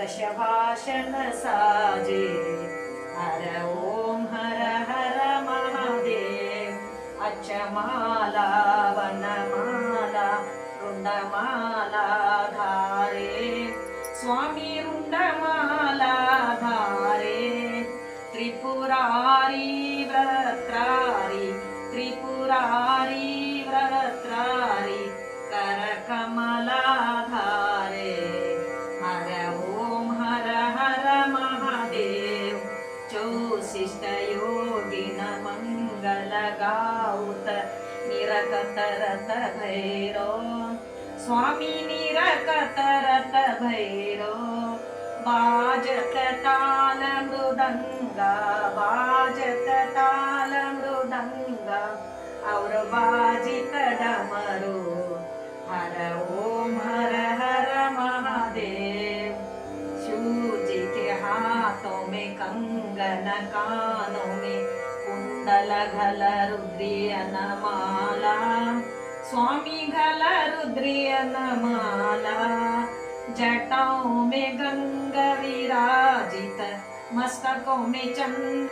दशभाषण साजे हर ओम हर हर महादेव अक्षमाला वनमाला रुंडमाला धारे स्वामी रुंडमाला धारे त्रिपुरारी व्रत्रारी त्रिपुरारी व्रत्रारी करकमला धारे हर ओम हर हर महादेव चौशिष्ट योगिन मंगल गाउत निरकतरत भैरो स्वामी निरकतरत भैरो बाजत ताल मृदंगा बाजत ताल मृदंगा और बाजित डमरू हर ओम हर हर महादेव शिवजी के हाथों में कंगन कानों में कुंडल घल रुद्रियन माला स्वामी घल रुद्रियन माला जटाओं में गंगा विराजित मस्तकों में चंद्र